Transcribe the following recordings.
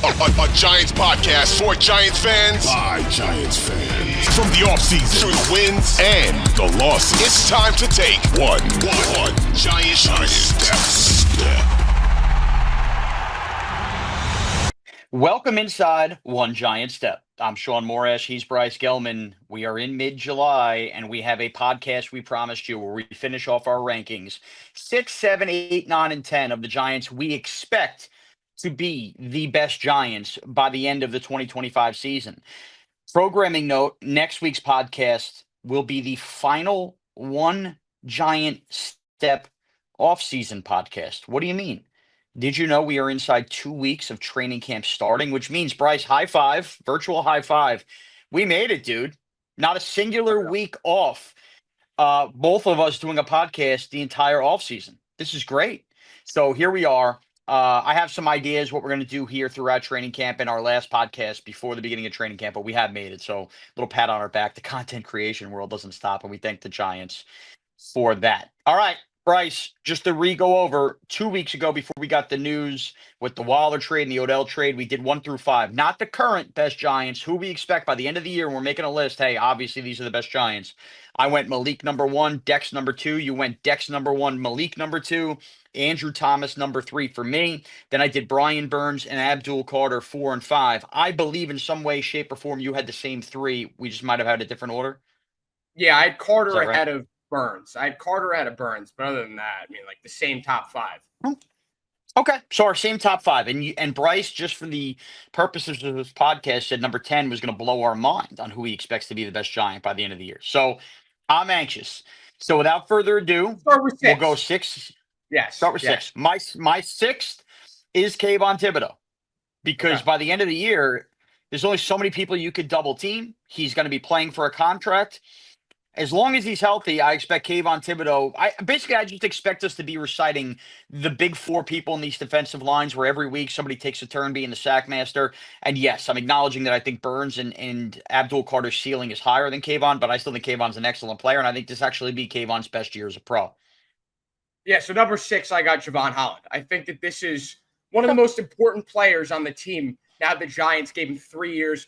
A Giants podcast for Giants fans by Giants fans. From the offseason to the wins and the losses, it's time to take one Giant step. Welcome inside One Giant Step. I'm Shaun Morash. He's Bryce Gelman. We are in mid-July, and we have a podcast we promised you where we finish off our rankings. 6, 7, 8, 9, and 10 of the Giants we expect to be the best Giants by the end of the 2025 season. Programming note, next week's podcast will be the final One Giant Step off-season podcast. What do you mean? Did you know we are inside 2 weeks of training camp starting, which means, Bryce, high five, virtual high five. We made it, dude. Not a singular week off. Both of us doing a podcast the entire offseason. This is great. So here we are. I have some ideas what we're going to do here throughout training camp in our last podcast before the beginning of training camp, but we have made it. So a little pat on our back. The content creation world doesn't stop, and we thank the Giants for that. All right. Bryce, just to re-go over, 2 weeks ago before we got the news with the Waller trade and the Odell trade, we did 1 through 5. Not the current best Giants, who we expect by the end of the year, and we're making a list. Hey, obviously these are the best Giants. I went Malik number 1, Dex number 2. You went Dex number 1, Malik number 2, Andrew Thomas number 3 for me. Then I did Brian Burns and Abdul Carter 4 and 5. I believe in some way, shape, or form you had the same 3. We just might have had a different order. Yeah, I had Carter ahead of Burns. I had Carter out of Burns, but other than that, I mean, like the same top 5. Okay, so our same top 5, and Bryce, just for the purposes of this podcast, said number 10 was going to blow our mind on who he expects to be the best Giant by the end of the year. So I'm anxious. So without further ado, we'll go 6. Yes, start with 6. My 6th is Kayvon Thibodeau, because by the end of the year, there's only so many people you could double team. He's going to be playing for a contract. As long as he's healthy, I expect Kayvon Thibodeau. I just expect us to be reciting the big 4 people in these defensive lines where every week somebody takes a turn being the sack master. And yes, I'm acknowledging that I think Burns and Abdul Carter's ceiling is higher than Kayvon, but I still think Kayvon's an excellent player, and I think this actually be Kayvon's best year as a pro. Yeah, so number 6, I got Javon Holland. I think that this is one of the most important players on the team. Now the Giants gave him 3 years,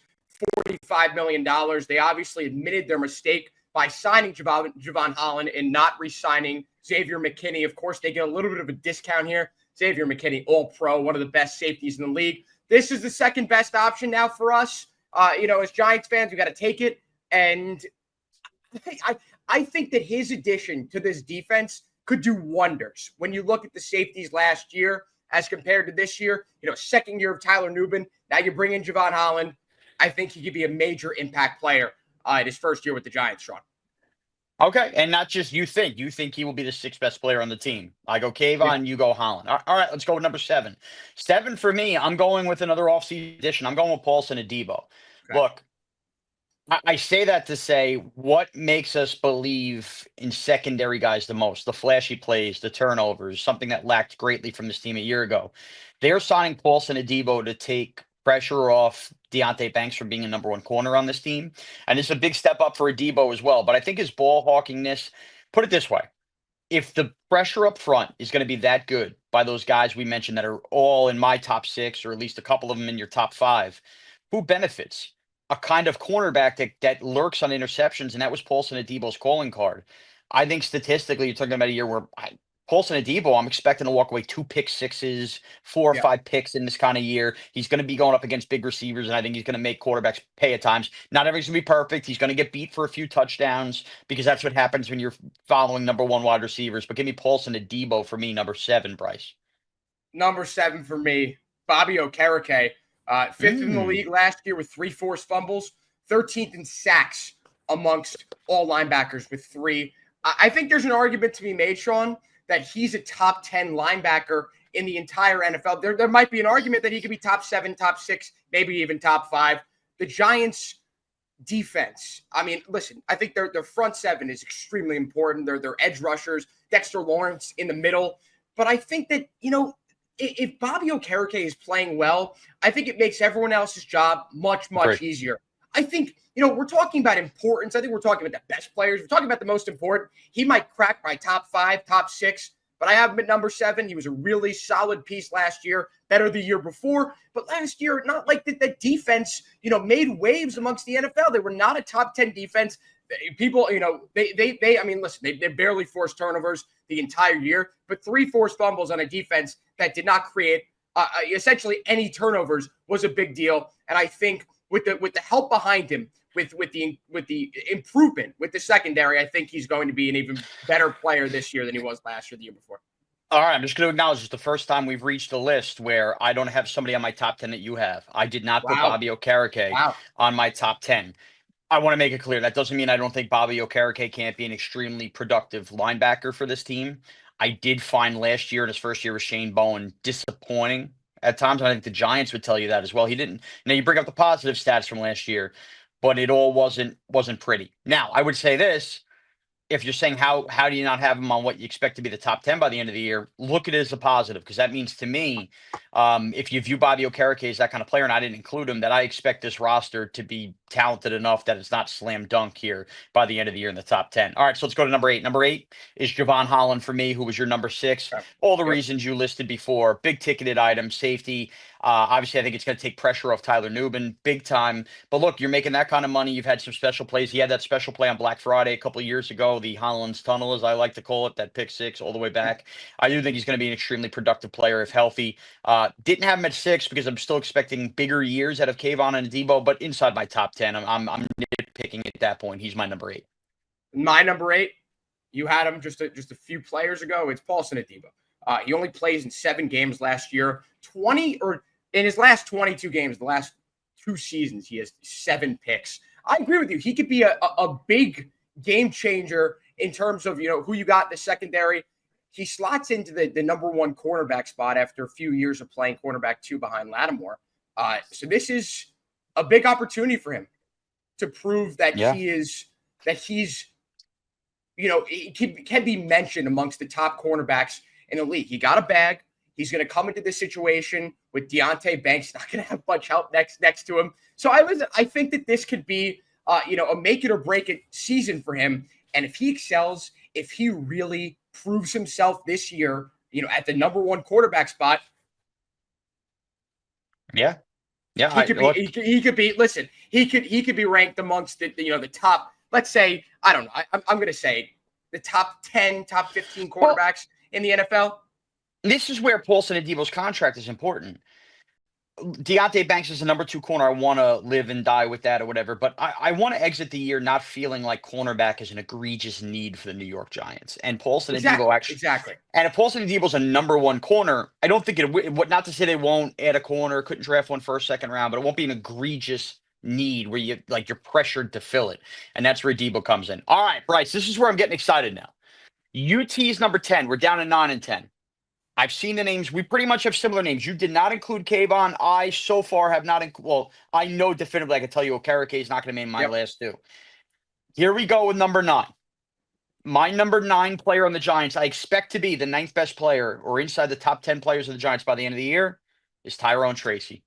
$45 million. They obviously admitted their mistake by signing Javon Holland and not re-signing Xavier McKinney. Of course, they get a little bit of a discount here. Xavier McKinney, all-pro, one of the best safeties in the league. This is the second best option now for us. As Giants fans, we got to take it. And I think that his addition to this defense could do wonders. When you look at the safeties last year as compared to this year, second year of Tyler Nubin, now you bring in Javon Holland. I think he could be a major impact player in his first year with the Giants, Shaun. Okay, and not just you think he will be the 6th best player on the team. I go Kayvon, you go Holland. All right, let's go with number 7. 7 for me, I'm going with another offseason addition. I'm going with Paulson Adebo. Okay. Look, I say that to say what makes us believe in secondary guys the most, the flashy plays, the turnovers, something that lacked greatly from this team a year ago. They're signing Paulson Adebo to take pressure off Deonte Banks from being a number 1 corner on this team. And it's a big step up for Adebo as well. But I think his ball hawkingness, put it this way, if the pressure up front is going to be that good by those guys we mentioned that are all in my top 6, or at least a couple of them in your top 5, who benefits? A kind of cornerback that lurks on interceptions, and that was Paulson Adebo's calling card. I think statistically, you're talking about a year where Paulson Adebo, I'm expecting to walk away 2 pick sixes, 4 or 5 picks in this kind of year. He's going to be going up against big receivers, and I think he's going to make quarterbacks pay at times. Not everything's going to be perfect. He's going to get beat for a few touchdowns because that's what happens when you're following number 1 wide receivers. But give me Paulson Adebo for me, number 7, Bryce. Number 7 for me, Bobby Okereke. 5th in the league last year with 3 forced fumbles, 13th in sacks amongst all linebackers with 3. I think there's an argument to be made, Shaun, that he's a top 10 linebacker in the entire NFL. There might be an argument that he could be top 7, top 6, maybe even top 5. The Giants' defense, I mean, listen, I think their front 7 is extremely important. They're edge rushers, Dexter Lawrence in the middle. But I think that, if Bobby Okereke is playing well, I think it makes everyone else's job much, much easier. I think, we're talking about importance. I think we're talking about the best players. We're talking about the most important. He might crack my top 5, top 6, but I have him at number 7. He was a really solid piece last year, better the year before. But last year, not like that defense, made waves amongst the NFL. They were not a top 10 defense. People, I mean, listen, they barely forced turnovers the entire year, but 3 forced fumbles on a defense that did not create essentially any turnovers was a big deal. And I think with the help behind him, with the improvement with the secondary, I think he's going to be an even better player this year than he was last year, the year before. All right, I'm just going to acknowledge it's the first time we've reached a list where I don't have somebody on my top 10 that you have. I did not put Bobby Okereke on my top 10. I want to make it clear that doesn't mean I don't think Bobby Okereke can't be an extremely productive linebacker for this team. I did find last year in his first year with Shane Bowen disappointing at times. I think the Giants would tell you that as well. He didn't. Now you bring up the positive stats from last year, but it all wasn't pretty. Now I would say this: if you're saying how do you not have him on what you expect to be the top 10 by the end of the year, look at it as a positive, because that means to me, if you view Bobby Okereke as that kind of player, and I didn't include him, that I expect this roster to be talented enough that it's not slam dunk here by the end of the year in the top 10. All right, so let's go to number 8. Number 8 is Javon Holland for me, who was your number 6. All the reasons you listed before, big ticketed item, safety. Obviously, I think it's going to take pressure off Tyler Newman big time. But look, you're making that kind of money. You've had some special plays. He had that special play on Black Friday a couple of years ago, the Holland's Tunnel, as I like to call it, that pick 6 all the way back. I do think he's going to be an extremely productive player if healthy. Didn't have him at 6 because I'm still expecting bigger years out of Kayvon and Debo, but inside my top 10, I'm nitpicking at that point. He's my number 8. My number 8, you had him just a few players ago. It's Paulson Adebo. He only plays in 7 games last year. In his last 22 games, the last 2 seasons, he has 7 picks. I agree with you. He could be a big game changer in terms of, who you got in the secondary. He slots into the number 1 cornerback spot after a few years of playing cornerback 2 behind Lattimore. So this is a big opportunity for him to prove that he's, he can be mentioned amongst the top cornerbacks in the league. He got a bag. He's going to come into this situation with Deonte Banks, not going to have much help next to him. So I think that this could be, a make it or break it season for him. And if he excels, if he really proves himself this year, at the number 1 quarterback spot. Yeah. He could be ranked amongst the top, let's say, I don't know. I'm going to say the top 10, top 15 quarterbacks in the NFL. This is where Paulson Adebo's contract is important. Deonte Banks is the number 2 corner. I want to live and die with that or whatever, but I want to exit the year not feeling like cornerback is an egregious need for the New York Giants. And Paulson Adebo Exactly. And if Paulson Adebo's a number 1 corner, I don't think not to say they won't add a corner, couldn't draft one first, second round, but it won't be an egregious need where you're pressured to fill it. And that's where Adebo comes in. All right, Bryce, this is where I'm getting excited now. UT is number 10. We're down to 9 and 10. I've seen the names. We pretty much have similar names. You did not include Kayvon. I so far have not. I know definitively I can tell you Okereke is not going to make my last 2. Here we go with number 9. My number 9 player on the Giants, I expect to be the 9th best player or inside the top 10 players of the Giants by the end of the year, is Tyrone Tracy.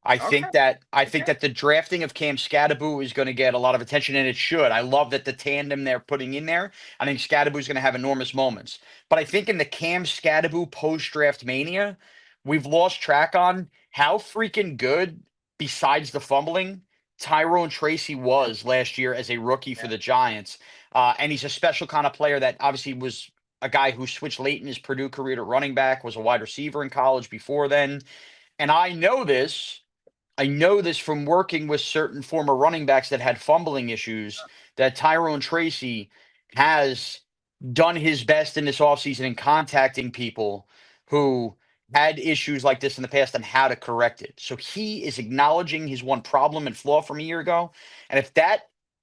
I think that the drafting of Cam Skattebo is going to get a lot of attention, and it should. I love that the tandem they're putting in there. I think Skattebo is going to have enormous moments. But I think in the Cam Skattebo post-draft mania, we've lost track on how freaking good, besides the fumbling, Tyrone Tracy was last year as a rookie for the Giants. And he's a special kind of player that obviously was a guy who switched late in his Purdue career to running back, was a wide receiver in college before then. And I know this from working with certain former running backs that had fumbling issues, that Tyrone Tracy has done his best in this offseason in contacting people who had issues like this in the past and how to correct it. So he is acknowledging his one problem and flaw from a year ago. And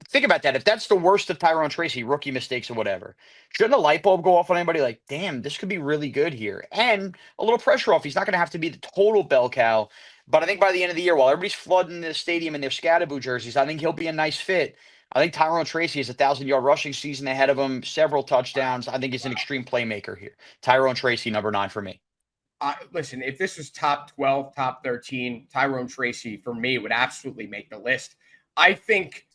think about that. If that's the worst of Tyrone Tracy, rookie mistakes or whatever, shouldn't a light bulb go off on anybody like, damn, this could be really good here? And a little pressure off. He's not going to have to be the total bell cow. But I think by the end of the year, while everybody's flooding the stadium in their Skattebo jerseys, I think he'll be a nice fit. I think Tyrone Tracy has a 1,000-yard rushing season ahead of him, several touchdowns. I think he's an extreme playmaker here. Tyrone Tracy, number 9 for me. Listen, if this was top 12, top 13, Tyrone Tracy, for me, would absolutely make the list. I think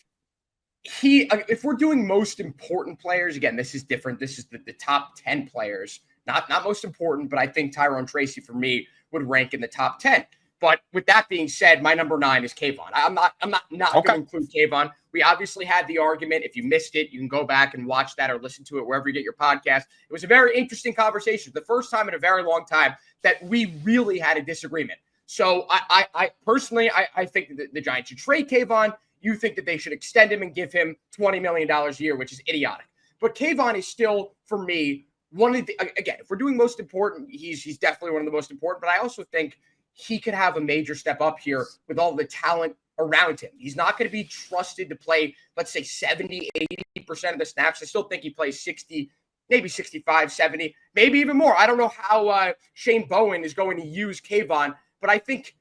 if we're doing most important players, again, this is different. This is the top 10 players Not most important, but I think Tyrone Tracy for me would rank in the top 10. But with that being said, my number 9 is Kayvon. I'm not going to include Kayvon. We obviously had the argument. If you missed it, you can go back and watch that or listen to it wherever you get your podcast. It was a very interesting conversation. The first time in a very long time that we really had a disagreement. So I personally think that the Giants should trade Kayvon. You think that they should extend him and give him $20 million a year, which is idiotic. But Kayvon is still, for me, one of the, again, if we're doing most important, he's definitely one of the most important. But I also think he could have a major step up here with all the talent around him. He's not going to be trusted to play, let's say 70, 80% of the snaps. I still think he plays 60, maybe 65, 70, maybe even more. I don't know how Shane Bowen is going to use Kayvon, but I think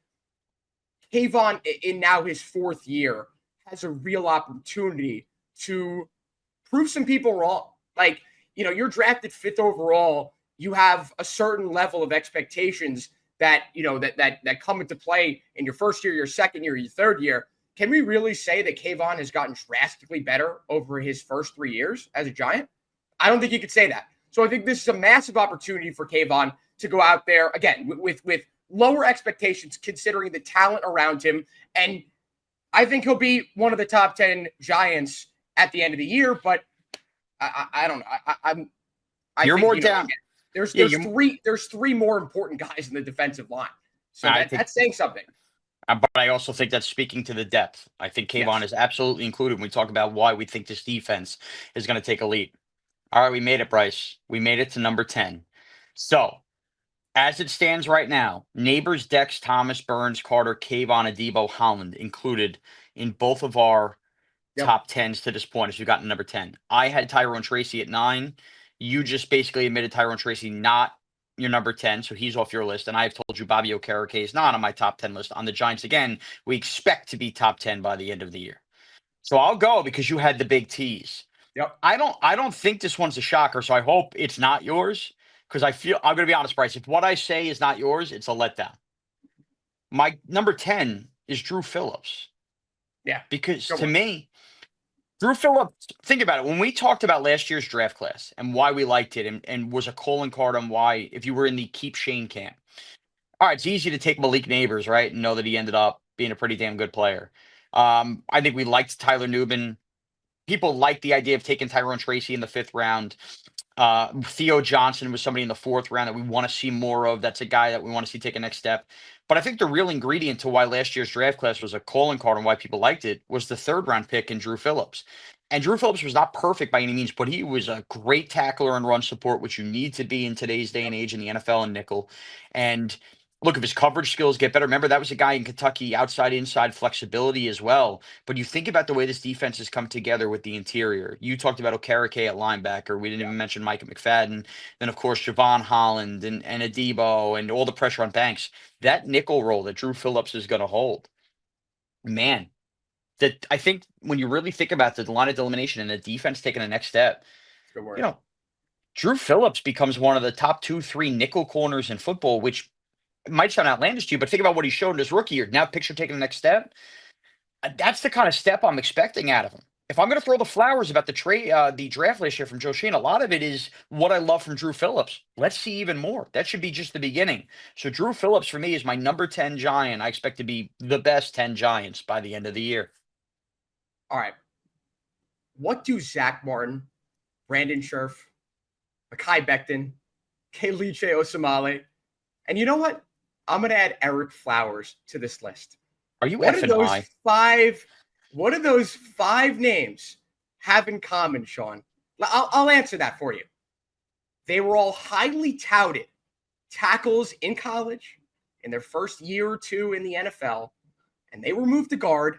Kayvon in now his 4th year has a real opportunity to prove some people wrong. Like, you're drafted 5th overall. You have a certain level of expectations that come into play in your first year, your second year, your third year. Can we really say that Kayvon has gotten drastically better over his first 3 years as a Giant? I don't think you could say that. So I think this is a massive opportunity for Kayvon to go out there again with lower expectations, considering the talent around him. And I think he'll be one of the top 10 Giants at the end of the year. But I don't know. You're more down. There's 3 more important guys in the defensive line. So that's saying something. But I also think that's speaking to the depth. I think Kayvon is absolutely included when we talk about why we think this defense is going to take a lead. All right, we made it, Bryce. We made it to number 10. So, as it stands right now, Neighbors, Dex, Thomas, Burns, Carter, Kayvon, Adebo, Holland included in both of our top 10s to this point as we got to number 10. I had Tyrone Tracy at 9. You just basically admitted Tyrone Tracy not your number 10, so he's off your list. And I've told you Bobby Okereke is not on my top 10 list. On the Giants, again, we expect to be top 10 by the end of the year. So I'll go because you had the big tease. Yep. I don't think this one's a shocker, so I hope it's not yours because I'm going to be honest, Bryce. If what I say is not yours, it's a letdown. My number 10 is Drew Phillips. Yeah. Because to me, Drew Phillips, think about it. When we talked about last year's draft class and why we liked it and was a calling card on why, if you were in the keep Shane camp. All right, it's easy to take Malik Neighbors, right, and know that he ended up being a pretty damn good player. I think we liked Tyler Nubin. People liked the idea of taking Tyrone Tracy in the 5th round. Theo Johnson was somebody in the 4th round that we want to see more of. That's a guy that we want to see take a next step. But I think the real ingredient to why last year's draft class was a calling card and why people liked it was the 3rd round pick in Drew Phillips. And Drew Phillips was not perfect by any means, but he was a great tackler and run support, which you need to be in today's day and age in the NFL and nickel. And look, if his coverage skills get better, remember that was a guy in Kentucky, outside, inside flexibility as well. But you think about the way this defense has come together with the interior. You talked about Okereke at linebacker. We didn't even mention Micah McFadden. Then, of course, Javon Holland and Adebo and all the pressure on Banks. That nickel role that Drew Phillips is going to hold, man, that I think when you really think about the line of elimination and the defense taking the next step, Drew Phillips becomes one of the top 2-3 nickel corners in football, which it might sound outlandish to you, but think about what he showed in his rookie year. Now picture taking the next step. That's the kind of step I'm expecting out of him. If I'm going to throw the flowers about the draft list here from Joe Shane, a lot of it is what I love from Drew Phillips. Let's see even more. That should be just the beginning. So Drew Phillips for me is my number 10 Giant. I expect to be the best 10 Giants by the end of the year. All right. What do Zach Martin, Brandon Scherf, Mekhi Becton, Kelechi Osemele, and you know what? I'm going to add Eric Flowers to this list. Are you What do those 5 names have in common, Shaun? I'll answer that for you. They were all highly touted tackles in college in their first year or 2 in the NFL, and they were moved to guard,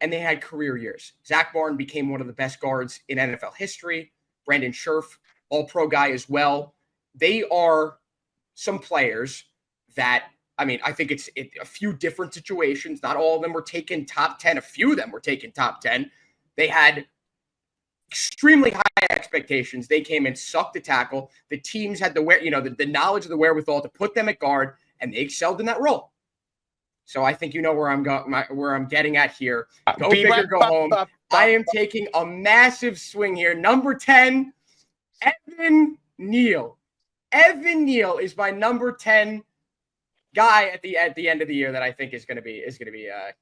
and they had career years. Zach Martin became one of the best guards in NFL history. Brandon Scherf, all-pro guy as well. They are some players that, I mean, I think it's a few different situations. Not all of them were taken top 10. A few of them were taken top 10. They had extremely high expectations. They came and sucked the tackle. The teams had the knowledge of the wherewithal to put them at guard, and they excelled in that role. So I think you know where I'm getting at here. Go big or go home. I am taking a massive swing here. Number 10, Evan Neal. Evan Neal is my number 10 guy at the end of the year that I think is going to be a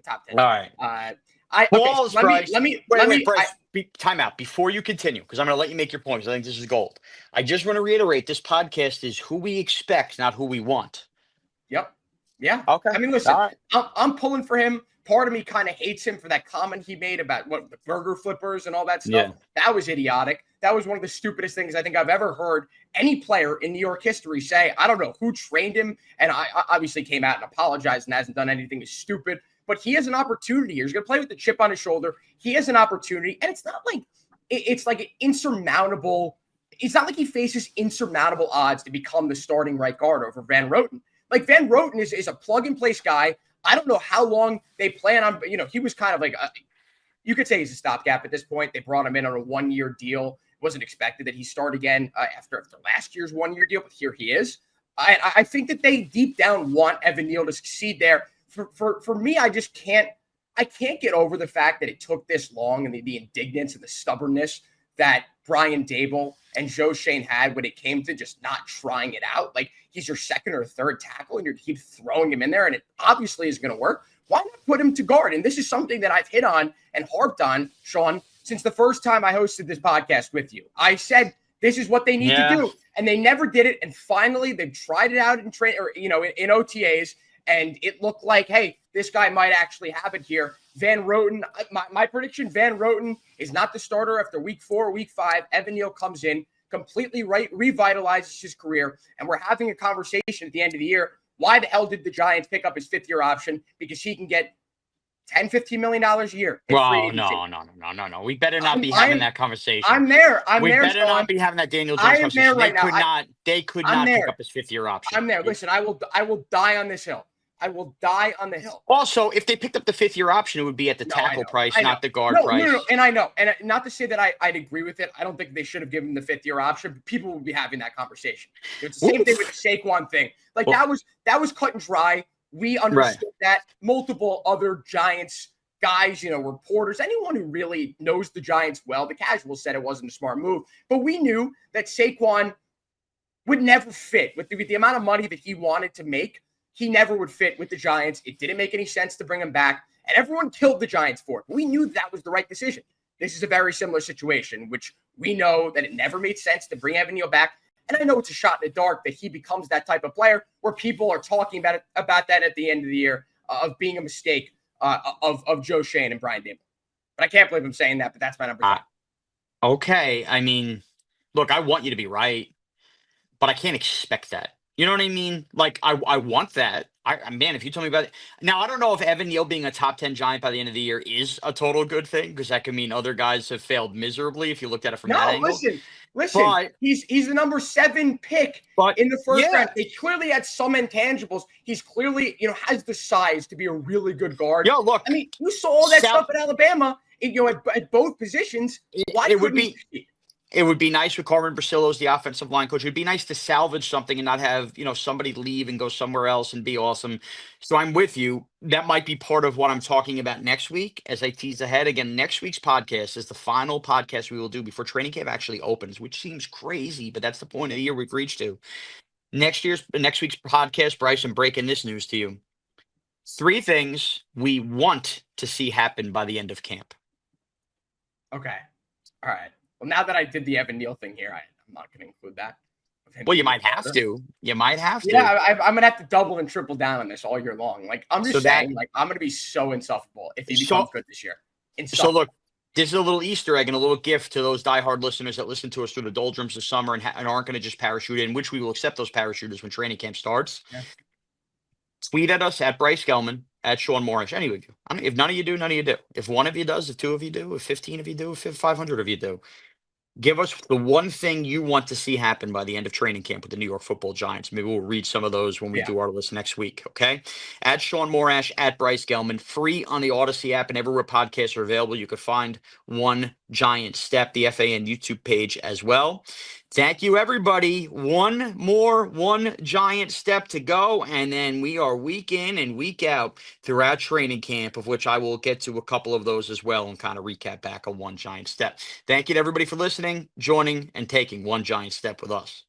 top 10. All right. Okay, let me Bryce, time out before you continue, because I'm going to let you make your point, because I think this is gold. I just want to reiterate, this podcast is who we expect, not who we want. Yep. Yeah. Okay. I mean, listen, All right. I'm pulling for him. Part of me kind of hates him for that comment he made about what the burger flippers and all that stuff. Yeah. That was idiotic. That was one of the stupidest things I think I've ever heard any player in New York history say. I don't know who trained him, and I obviously came out and apologized and hasn't done anything stupid. But he has an opportunity here. He's going to play with the chip on his shoulder. He has an opportunity, and it's not like it's like an insurmountable. It's not like he faces insurmountable odds to become the starting right guard over Van Roten. Like Van Roten is a plug-and-place guy. I don't know how long they plan on. He was kind of like you could say he's a stopgap at this point. They brought him in on a one-year deal. It wasn't expected that he start again after last year's one-year deal, but here he is. I think that they deep down want Evan Neal to succeed there. For me, I just can't get over the fact that it took this long and the indignance and the stubbornness that Brian Dable and Joe Shane had when it came to just not trying it out. Like, he's your second or third tackle and you keep throwing him in there, and it obviously is going to work. Why not put him to guard? And this is something that I've hit on and harped on, Shaun, since the first time I hosted this podcast with you. I said this is what they need to do, and they never did it. And finally, they've tried it out in in OTAs, and it looked like, hey, this guy might actually have it here. Van Roten, my prediction, Van Roten is not the starter after week 4, week 5. Evan Neal comes in, completely revitalizes his career, and we're having a conversation at the end of the year. Why the hell did the Giants pick up his 5th-year option? Because he can get $10, $15 million a year. Well, no. We better not be having that conversation. I'm there. We there. better not be having that Daniel Jones conversation. There right now. They could not pick up his 5th-year option. I'm there. Listen, I will die on this hill. I will die on the hill. Also, if they picked up the 5th-year option, it would be at the tackle price, not the guard price. No, and I know. And not to say that I'd agree with it. I don't think they should have given the 5th-year option, but people would be having that conversation. It's the same thing with the Saquon thing. Like, that was cut and dry. We understood that. Multiple other Giants guys, reporters, anyone who really knows the Giants well, the casuals said it wasn't a smart move. But we knew that Saquon would never fit with the amount of money that he wanted to make. He never would fit with the Giants. It didn't make any sense to bring him back, and everyone killed the Giants for it. We knew that was the right decision. This is a very similar situation, which we know that it never made sense to bring Evan Neal back. And I know it's a shot in the dark that he becomes that type of player where people are talking about that at the end of the year of being a mistake of Joe Shane and Brian Dable. But I can't believe I'm saying that, but that's my number 10. Okay. I mean, look, I want you to be right, but I can't expect that. You know what I mean? Like, I want that. Man, if you told me about it. Now, I don't know if Evan Neal being a top 10 Giant by the end of the year is a total good thing, because that could mean other guys have failed miserably if you looked at it from that angle. Listen. But, he's the number 7 pick in the first round. They clearly had some intangibles. He's clearly, has the size to be a really good guard. Yo, look. I mean, you saw all that stuff at Alabama, at both positions. It would be nice with Carmen Brasillo as the offensive line coach. It would be nice to salvage something and not have, somebody leave and go somewhere else and be awesome. So I'm with you. That might be part of what I'm talking about next week as I tease ahead. Again, next week's podcast is the final podcast we will do before training camp actually opens, which seems crazy, but that's the point of the year we've reached to. Next week's podcast, Bryce, I'm breaking this news to you. 3 things we want to see happen by the end of camp. Okay. All right. Well, now that I did the Evan Neal thing here, I'm not going to include that. Well, you might have to. Yeah, I'm going to have to double and triple down on this all year long. Like, I'm just saying, I'm going to be so insufferable if he becomes good this year. So, look, this is a little Easter egg and a little gift to those diehard listeners that listen to us through the doldrums of summer and aren't going to just parachute in, which we will accept those parachuters when training camp starts. Yeah. Tweet at us at Bryce Gelman, at Shaun Morash. Any of you. If none of you do, none of you do. If one of you does, if 2 of you do, if 15 of you do, if 500 of you do. Give us the one thing you want to see happen by the end of training camp with the New York Football Giants. Maybe we'll read some of those when we do our list next week, okay? At Shaun Morash, at Bryce Gelman, free on the Odyssey app and everywhere podcasts are available. You could find One Giant Step, the FAN YouTube page as well. Thank you, everybody. One giant step to go, and then we are week in and week out throughout training camp, of which I will get to a couple of those as well and kind of recap back on One Giant Step. Thank you to everybody for listening, joining, and taking One Giant Step with us.